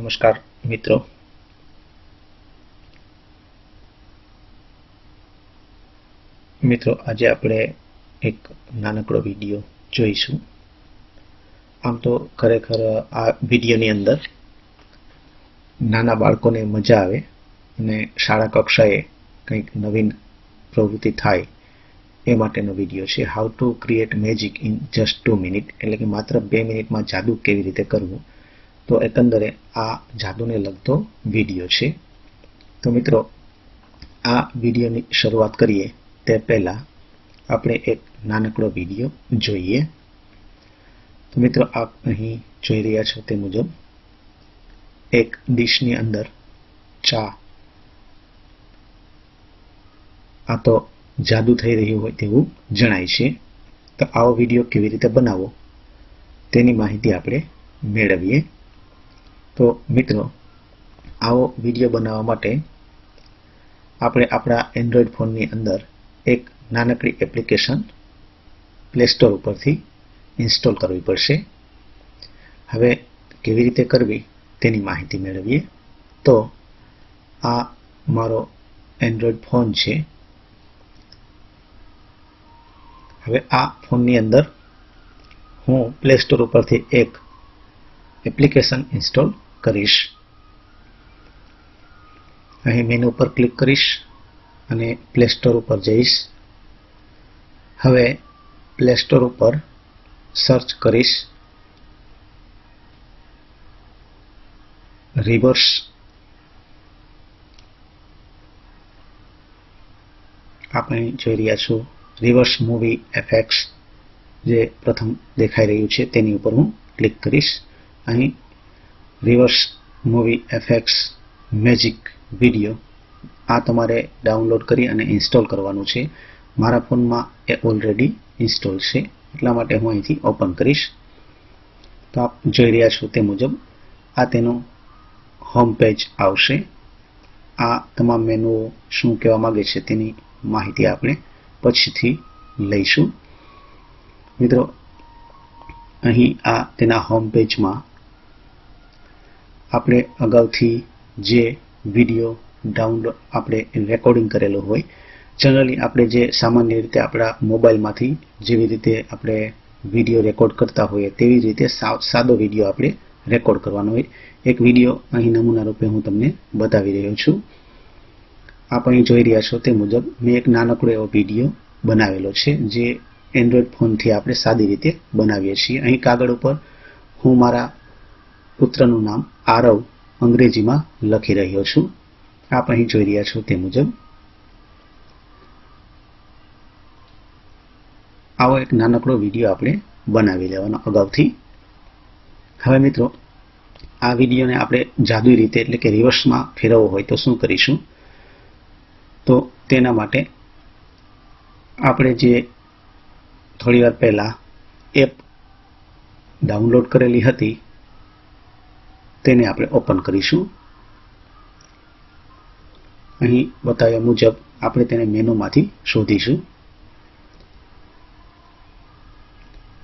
નમસ્કાર મિત્રો, આજે આપણે એક નાનકડો વિડીયો જોઈશું। આમ તો ખરેખર આ વિડીયોની અંદર નાના બાળકોને મજા આવે અને શાળા કક્ષાએ કંઈક નવીન પ્રવૃત્તિ થાય એ માટેનો વિડીયો છે। How to create magic in just 2 minute, એટલે કે માત્ર 2 મિનિટમાં જાદુ કેવી રીતે કરવું। તો એકંદરે આ જાદુને લગતો વિડીયો છે। તો મિત્રો, આ વિડીયોની શરૂઆત કરીએ તે પહેલા આપણે એક નાનકડો વિડીયો જોઈએ। તો મિત્રો, આપ અહીં જોઈ રહ્યા છો તે મુજબ એક ડીશની અંદર ચા, આ તો જાદુ થઈ રહ્યું હોય તેવું જણાય છે। તો આવો વિડીયો કેવી રીતે બનાવવો તેની માહિતી આપણે મેળવીએ। તો મિત્રો, આવો વિડીયો બનાવવા માટે આપણે આપણા એન્ડ્રોઈડ ફોનની અંદર એક નાનકડી એપ્લિકેશન પ્લે સ્ટોર ઉપરથી ઇન્સ્ટોલ કરવી પડશે। હવે કેવી રીતે કરવી તેની માહિતી મેળવીએ। તો આ મારો એન્ડ્રોઈડ ફોન છે। હવે આ ફોનની અંદર હું પ્લે સ્ટોર ઉપરથી એક એપ્લિકેશન ઇન્સ્ટોલ કરીશ। અહીં મેનુ પર ક્લિક કરીશ અને પ્લે સ્ટોર ઉપર જઈશ। હવે પ્લે સ્ટોર ઉપર સર્ચ કરીશ રિવર્સ। આપણે જોઈ રહ્યા છો રિવર્સ મૂવી એફએક્સ, જે પ્રથમ દેખાઈ રહ્યું છે તેની ઉપર હું ક્લિક કરીશ। અહીં reverse movie FX magic video, આ તમારે ડાઉનલોડ કરી અને ઇન્સ્ટોલ કરવાનું છે। મારા ફોનમાં એ ઓલરેડી ઇન્સ્ટોલ છે, એટલા માટે હું અહીંથી ઓપન કરીશ। તો આપ જોઈ રહ્યા છો તે મુજબ આ તેનું હોમ પેજ આવશે। આ તમામ મેનુઓ શું કહેવા માંગે છે તેની માહિતી આપણે પછીથી લઈશું। મિત્રો, અહીં આ તેના હોમ પેજમાં આપણે અગાઉથી જે વિડીયો ડાઉનલોડ આપણે રેકોર્ડિંગ કરેલો હોય, જનરલી આપણે જે સામાન્ય રીતે આપણા મોબાઈલમાંથી જેવી રીતે આપણે વિડીયો રેકોર્ડ કરતા હોઈએ તેવી રીતે સાદો વિડીયો આપણે રેકોર્ડ કરવાનો હોય। એક વિડીયો અહીં નમૂના રૂપે હું તમને બતાવી રહ્યો છું। આપ અહીં જોઈ રહ્યા છો તે મુજબ મેં એક નાનકડો એવો વિડીયો બનાવેલો છે, જે એન્ડ્રોઈડ ફોનથી આપણે સાદી રીતે બનાવીએ છીએ। અહીં કાગળ ઉપર હું મારા પુત્રનું નામ આરવ અંગ્રેજીમાં લખી રહ્યો છું। આપ અહીં જોઈ રહ્યા છો તે મુજબ આવો એક નાનકડો વિડીયો આપણે બનાવી લેવાનો અગાઉથી। હવે મિત્રો, આ વિડીયોને આપણે જાદુઈ રીતે એટલે કે રિવર્સમાં ફેરવવો હોય તો શું કરીશું? તો તેના માટે આપણે જે થોડી વાર પહેલા એપ ડાઉનલોડ કરેલી હતી તેને આપણે ઓપન કરીશું। અહીં બતાવ્યા મુજબ આપણે તેને મેનુમાંથી શોધીશું।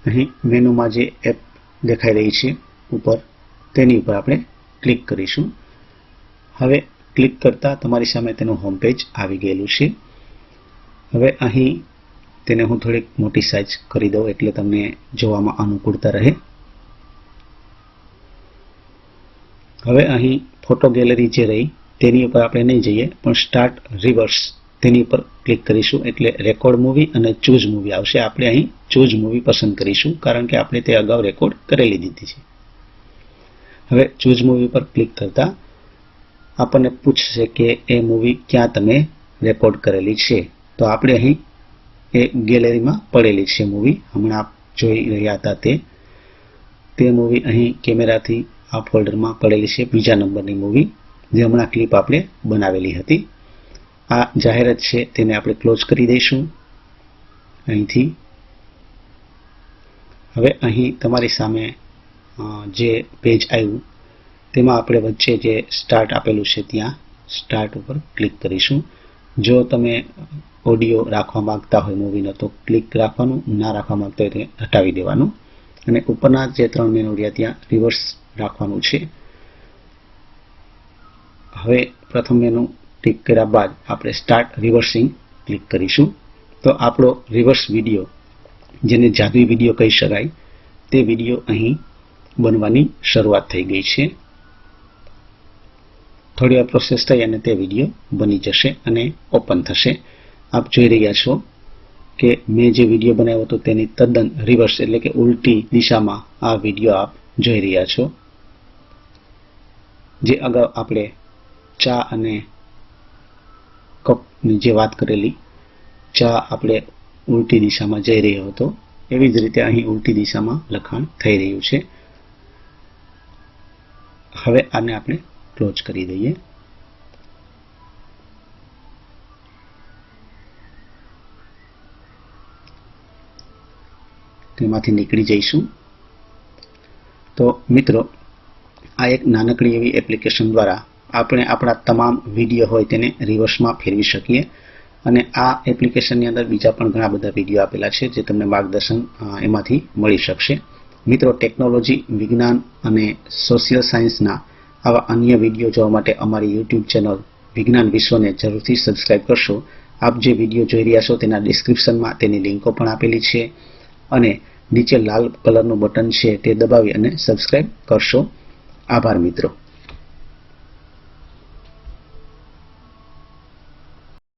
અહીં મેનુમાં જે એપ દેખાઈ રહી છે ઉપર, તેની ઉપર આપણે ક્લિક કરીશું। હવે ક્લિક કરતા તમારી સામે તેનું હોમ પેજ આવી ગયેલું છે। હવે અહીં તેને હું થોડીક મોટી સાઇઝ કરી દઉં એટલે તમને જોવામાં અનુકૂળતા રહે। હવે અહીં ફોટો ગેલેરી જે રહી તેની ઉપર આપણે નહીં જઈએ, પણ સ્ટાર્ટ રિવર્સ તેની ઉપર ક્લિક કરીશું એટલે રેકોર્ડ મૂવી અને ચૂઝ મૂવી આવશે। આપણે અહીં ચૂઝ મૂવી પસંદ કરીશું, કારણ કે આપણે તે અગાઉ રેકોર્ડ કરેલી દીધી છે। હવે ચૂઝ મૂવી પર ક્લિક કરતા આપણને પૂછશે કે એ મૂવી ક્યાં તમે રેકોર્ડ કરેલી છે। તો આપણે અહીં એ ગેલેરીમાં પડેલી છે મૂવી, હમણાં આપ જોઈ રહ્યા હતા તે મૂવી અહીં કેમેરાથી આ ફોલ્ડરમાં પડેલી છે, બીજા નંબરની મૂવી, જે હમણાં ક્લિપ આપણે બનાવેલી હતી। આ જાહેરાત છે તેને આપણે ક્લોઝ કરી દઈશું અહીંથી। હવે અહીં તમારી સામે જે પેજ આવ્યું તેમાં આપણે વચ્ચે જે સ્ટાર્ટ આપેલું છે ત્યાં સ્ટાર્ટ ઉપર ક્લિક કરીશું। જો તમે ઓડિયો રાખવા માંગતા હોય મૂવીનો તો ક્લિક રાખવાનું, ના રાખવા માંગતા હોય તો હટાવી દેવાનું। અને ઉપરના જે 3 મેનુ રહ્યા ત્યાં રિવર્સ રાખવાનું છે। હવે પ્રથમ મેનુ ટિક કર્યા બાદ આપણે સ્ટાર્ટ રિવર્સિંગ ક્લિક કરીશું. તો આપણો રિવર્સ વિડીયો, જેને જાદુઈ વિડીયો કહી શકાય, તે વિડીયો અહીં બનવાની શરૂઆત થઈ ગઈ છે. થોડી વાર પ્રોસેસ થઈ અને તે વિડીયો બની જશે અને ઓપન થશે. આપ જોઈ રહ્યા છો કે મેં જે વિડીયો બનાવ્યો હતો તેની તદ્દન રિવર્સ એટલે કે ઉલટી દિશામાં આ વિડીયો આપ જોઈ રહ્યા છો. જે અગાઉ આપણે ચા અને કપની જે વાત કરેલી, ચા આપણે ઉલટી દિશામાં જઈ રહ્યો હતો, એવી જ રીતે અહીં ઉલટી દિશામાં લખાણ થઈ રહ્યું છે. હવે આને આપણે ક્લોઝ કરી દઈએ. તેમાંથી નીકળી જઈશું. તો મિત્રો, આ એક નાનકડી એવી એપ્લિકેશન દ્વારા આપણે આપણા તમામ વિડીયો હોય તેને રિવર્સમાં ફેરવી શકીએ. અને આ એપ્લિકેશનની અંદર બીજા પણ ઘણા બધા વિડીયો આપેલા છે જે તમને માર્ગદર્શન એમાંથી મળી શકશે. મિત્રો, ટેકનોલોજી, વિજ્ઞાન અને સોશિયલ સાયન્સના આવા અન્ય વિડીયો જોવા માટે અમારી યુટ્યુબ ચેનલ વિજ્ઞાન વિશ્વને જરૂરથી સબસ્ક્રાઇબ કરશો. આપ જે વિડીયો જોઈ રહ્યા છો તેના ડિસ્ક્રિપ્શનમાં તેની લિંકો પણ આપેલી છે અને નીચે લાલ કલરનું બટન છે તે દબાવી અને સબસ્ક્રાઇબ કરશો. આભાર મિત્રો.